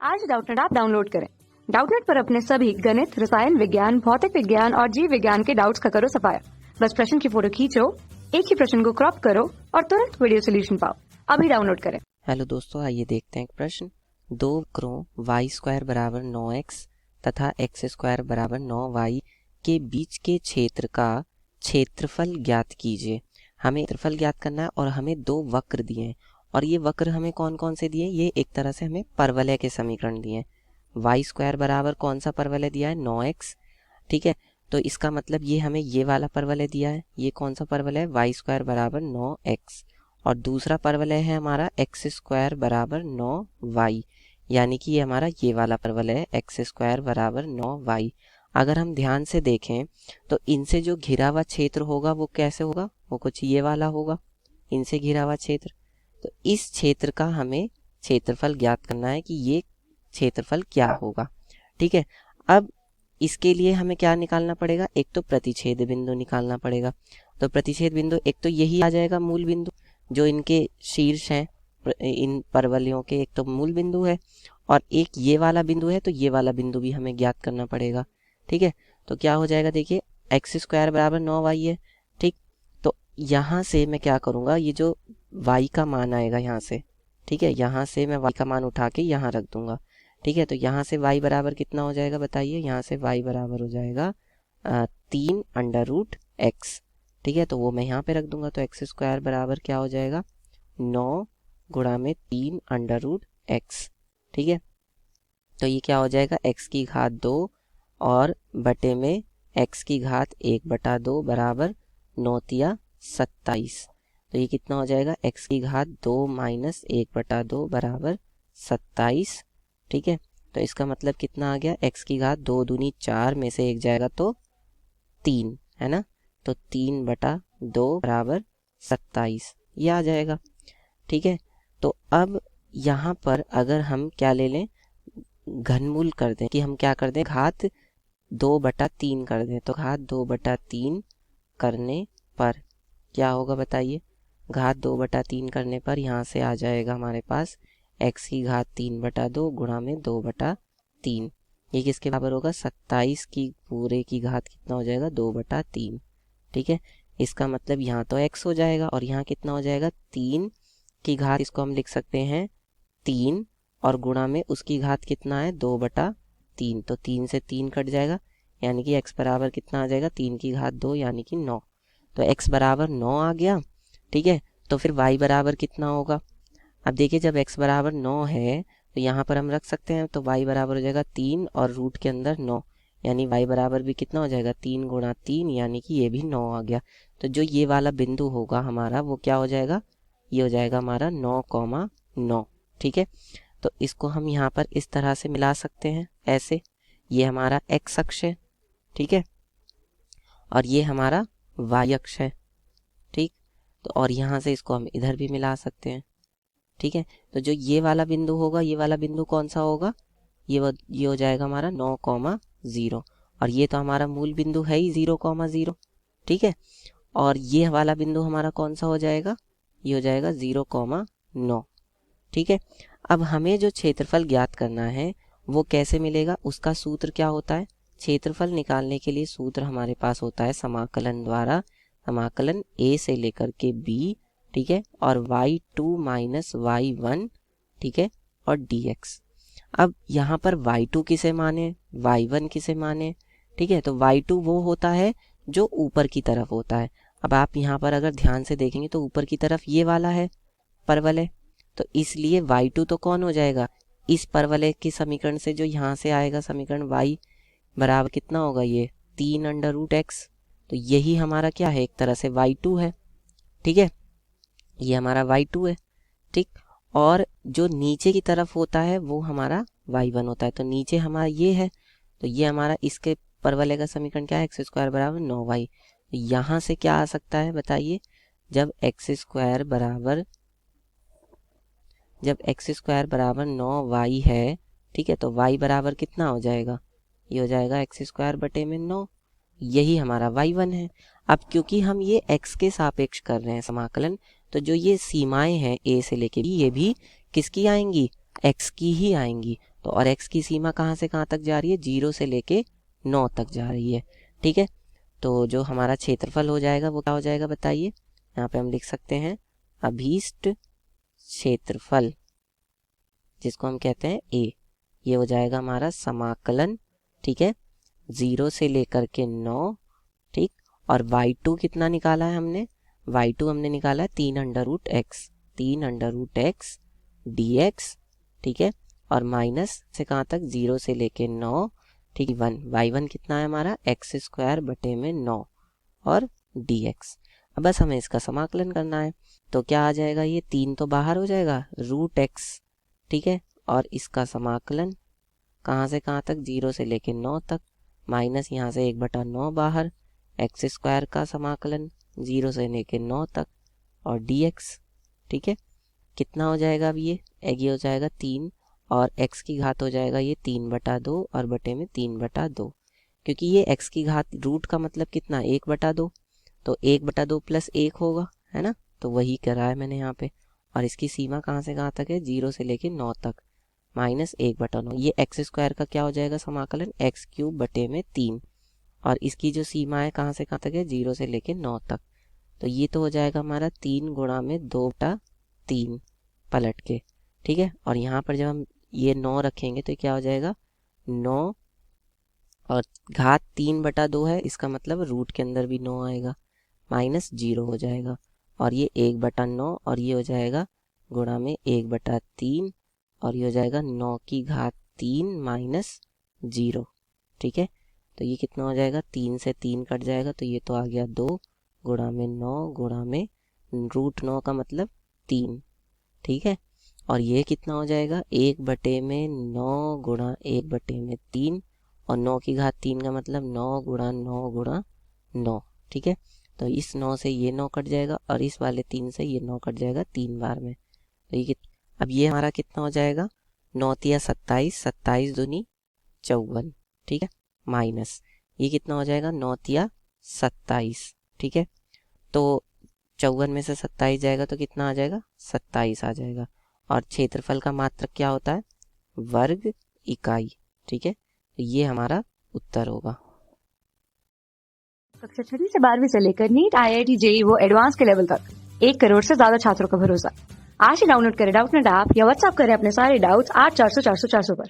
आज Doubtnut app download करें। Doubtnut पर अपने सभी गणित, रसायन विज्ञान, भौतिक विज्ञान और जीव विज्ञान के डाउट्स का करो सफाया। बस प्रश्न की फोटो खींचो, एक ही प्रश्न को क्रॉप करो और तुरंत वीडियो सोल्यूशन पाओ। अभी डाउनलोड करें। हेलो दोस्तों, आइए देखते हैं एक प्रश्न। दो वक्रों y स्क्वायर बराबर 9x तथा x स्क्वायर बराबर 9y के बीच के क्षेत्र का क्षेत्रफल ज्ञात कीजिए। हमें क्षेत्रफल ज्ञात करना है और हमें दो वक्र दिए हैं और ये वक्र हमें कौन कौन से दिए? ये एक तरह से हमें परवलय के समीकरण दिए हैं। y स्क्वायर बराबर कौन सा परवलय दिया है? 9x। ठीक है, तो इसका मतलब ये हमें ये वाला परवलय दिया है। ये कौन सा परवलय है? y स्क्वायर बराबर 9x। और दूसरा परवलय है हमारा x स्क्वायर बराबर 9y, यानी कि ये हमारा ये वाला परवलय है x स्क्वायर बराबर 9y। अगर हम ध्यान से देखें तो इनसे जो घिरा हुआ क्षेत्र होगा वो कैसे होगा? वो कुछ ये वाला होगा, इनसे घिरा हुआ क्षेत्र। तो इस क्षेत्र का हमें क्षेत्रफल ज्ञात करना है कि ये क्षेत्रफल क्या होगा। ठीक है, अब इसके लिए हमें क्या निकालना पड़ेगा? एक तो प्रतिच्छेद बिंदु निकालना पड़ेगा। तो प्रतिच्छेद बिंदु एक तो यही आ जाएगा, मूल बिंदु जो इनके शीर्ष हैं इन परवलयों के, एक तो मूल बिंदु है और एक ये वाला बिंदु है, तो ये वाला बिंदु भी हमें ज्ञात करना पड़ेगा। ठीक है, तो क्या हो जाएगा? देखिए x स्क्वायर बराबर 9y है। ठीक, तो यहाँ से मैं क्या करूँगा, ये जो y का मान आएगा यहाँ से, ठीक है, यहाँ से मैं y का मान उठा के यहाँ रख दूंगा। ठीक है, तो यहाँ से y बराबर कितना हो जाएगा बताइए? यहाँ से y बराबर हो जाएगा 3 अंडर रूट x। ठीक है, तो वो मैं यहाँ पे रख दूंगा। तो x स्क्वायर बराबर क्या हो जाएगा? 9 गुणा में 3 अंडर रूट x। ठीक है, तो ये क्या हो जाएगा? x की घात 2 और बटे में x की घात 1/2 बराबर 9 तिया 27। तो ये कितना हो जाएगा? x की घात 2 माइनस 1/2 बराबर 27। ठीक है, तो इसका मतलब कितना आ गया? x की घात 2 दूनी 4 में से 1 जाएगा तो 3 है ना, तो 3/2 बराबर 27 ये आ जाएगा। ठीक है, तो अब यहाँ पर अगर हम क्या ले लें, घनमूल कर दें, कि हम क्या कर दें, घात 2/3 कर दें। तो घात 2/3 करने पर क्या होगा बताइए? घात 2/3 करने पर यहाँ से आ जाएगा हमारे पास x की घात 3/2 गुणा में 2/3। ये किसके बराबर होगा? 27 की पूरे की घात कितना हो जाएगा? 2/3। ठीक है, इसका मतलब यहाँ तो x हो जाएगा और यहाँ कितना हो जाएगा? 3 की घात, इसको हम लिख सकते हैं 3 और गुणा में उसकी घात कितना है? 2/3। तो 3 से 3 कट जाएगा, यानी कि x बराबर कितना आ जाएगा? 3 की घात 2 यानी कि 9। तो x बराबर 9 आ गया। ठीक है, तो फिर y बराबर कितना होगा? अब देखिए, जब x बराबर 9 है तो यहाँ पर हम रख सकते हैं, तो y बराबर हो जाएगा 3 और रूट के अंदर 9, यानी y बराबर भी कितना हो जाएगा? 3 गुणा 3, यानी कि ये भी 9 आ गया। तो जो ये वाला बिंदु होगा हमारा वो क्या हो जाएगा? ये हो जाएगा हमारा 9,9। ठीक है, तो इसको हम यहाँ पर इस तरह से मिला सकते हैं ऐसे। ये हमारा x अक्ष है, ठीक है, और ये हमारा y अक्ष है। ठीक, तो और यहाँ से इसको हम इधर भी मिला सकते हैं। ठीक है, तो जो ये वाला बिंदु होगा, ये वाला बिंदु कौन सा होगा? ये हो जाएगा हमारा 9,0 और ये तो हमारा मूल बिंदु है ही 0,0। ठीक है, और ये वाला बिंदु हमारा कौन सा हो जाएगा? ये हो जाएगा 0,9। ठीक है, अब हमें जो क्षेत्रफल ज्ञात करना है वो कैसे मिलेगा? उसका सूत्र क्या होता है? क्षेत्रफल निकालने के लिए सूत्र हमारे पास होता है समाकलन द्वारा, समाकलन a से लेकर के b, ठीक है, और y2 माइनस y1, ठीक है, और dx। अब यहाँ पर y2 किसे माने, y1 किसे माने? ठीक है, तो y2 वो होता है जो ऊपर की तरफ होता है। अब आप यहाँ पर अगर ध्यान से देखेंगे तो ऊपर की तरफ ये वाला है परवलय, तो इसलिए y2 तो कौन हो जाएगा? इस परवलय के समीकरण से जो यहाँ से आएगा समीकरण y बराबर कितना होगा? ये 3 अंडर रूट x। तो यही हमारा क्या है? एक तरह से y2 है। ठीक है, ये हमारा y2 है। ठीक, और जो नीचे की तरफ होता है वो हमारा y1 होता है। तो नीचे हमारा ये है, तो ये हमारा इसके परवलय का समीकरण क्या है? x स्क्वायर बराबर 9y। तो यहाँ से क्या आ सकता है बताइए? जब x स्क्वायर बराबर 9y है, ठीक है, तो y बराबर कितना हो जाएगा? ये हो जाएगा x स्क्वायर बटे में 9। यही हमारा y1 है। अब क्योंकि हम ये x के सापेक्ष कर रहे हैं समाकलन, तो जो ये सीमाएं हैं a से लेके b, ये भी किसकी आएंगी? x की ही आएंगी। तो और x की सीमा कहाँ से कहाँ तक जा रही है, 0 से लेके 9 तक जा रही है। ठीक है, तो जो हमारा क्षेत्रफल हो जाएगा वो क्या हो जाएगा बताइए। यहाँ पे हम लिख सकते हैं अभीष्ट क्षेत्रफल, जिसको हम कहते हैं a। ये हो जाएगा हमारा समाकलन, ठीक है, 0 से लेकर के 9, ठीक। और y2 कितना निकाला है हमने, y2 हमने निकाला है 3√x, 3√x dx, ठीक है। और माइनस से कहाँ तक, 0 से लेके 9, ठीक। y1 कितना है हमारा, x² बटे में 9 और dx। अब बस हमें इसका समाकलन करना है, तो क्या आ जाएगा, ये 3 तो बाहर हो जाएगा, √x, ठीक है। और इसका समाकलन कहाँ से कहाँ तक, 0 से लेके 9 तक, माइनस यहाँ से 1/9 बाहर, x² का समाकलन 0 से लेके 9 तक और dx, ठीक है। कितना हो जाएगा अब ये हो जाएगा 3 और x की घात हो जाएगा ये 3/2 और बटे में 3/2, क्योंकि ये x की घात रूट का मतलब कितना 1/2, तो 1/2 + 1 होगा, है ना। तो वही करा है मैंने यहाँ पे। और इसकी सीमा कहाँ से कहाँ तक है, 0 से लेके 9 तक, माइनस 1/9। ये x² का क्या हो जाएगा समाकलन, x³ बटे में 3। और इसकी जो सीमा है कहाँ से कहाँ तक है, 0 से लेके 9 तक। तो ये तो हो जाएगा हमारा 3 गुणा में 2/3 पलट के, ठीक है। और यहाँ पर जब हम ये 9 रखेंगे तो क्या हो जाएगा, 9 और घात 3/2 है, इसका मतलब रूट के अंदर भी 9 आएगा, माइनस 0 हो जाएगा। और ये 1/9 और ये हो जाएगा गुणा में 1/3 और ये हो जाएगा 9 की घात 3 माइनस 0, ठीक है। तो ये कितना हो जाएगा, 3 से 3 कट जाएगा, तो ये तो आ गया 2 गुणा में 9 गुणा में √9 का मतलब 3, ठीक है। और ये कितना हो जाएगा, 1/9 गुणा 1/3 और 9 की घात 3 का मतलब 9 गुणा 9 गुणा 9, ठीक है। तो इस 9 से ये 9 कट जाएगा और इस वाले 3 से ये 9 कट जाएगा 3 बार में। तो ये अब ये हमारा कितना हो जाएगा, 9 तिया 27, 27 दूनी 54, ठीक है। माइनस ये कितना हो जाएगा, 9 तिया 27, ठीक है। तो 54 में से 27 जाएगा तो कितना आ जाएगा, 27 आ जाएगा। और क्षेत्रफल का मात्रक क्या होता है, वर्ग इकाई, ठीक है। तो ये हमारा उत्तर होगा। कक्षा 6वीं से 12वीं से लेकर नीट, IIT, JEE वो एडवांस के लेवल तक 1 करोड़ से ज्यादा छात्रों का भरोसा। आज ही डाउनलोड करें डाउटनेट ऐप या व्हाट्सएप करें अपने सारे डाउट्स 8400 400 400 पर।